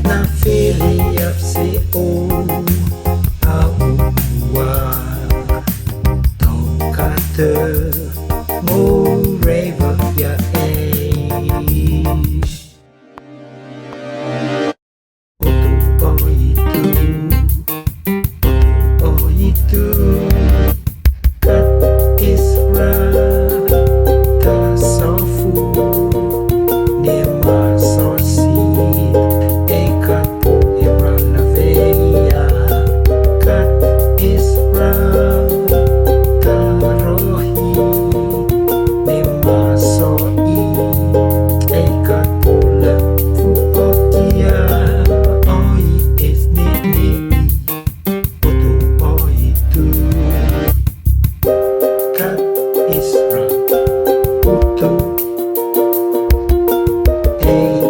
na filia se o aua tokate mo reva ya oto itu kat isra ta sofu nema sosi eka era la veia kat isra ta rohi nema soi eka pula fu okia oi es nini oto itu kat isra oto hey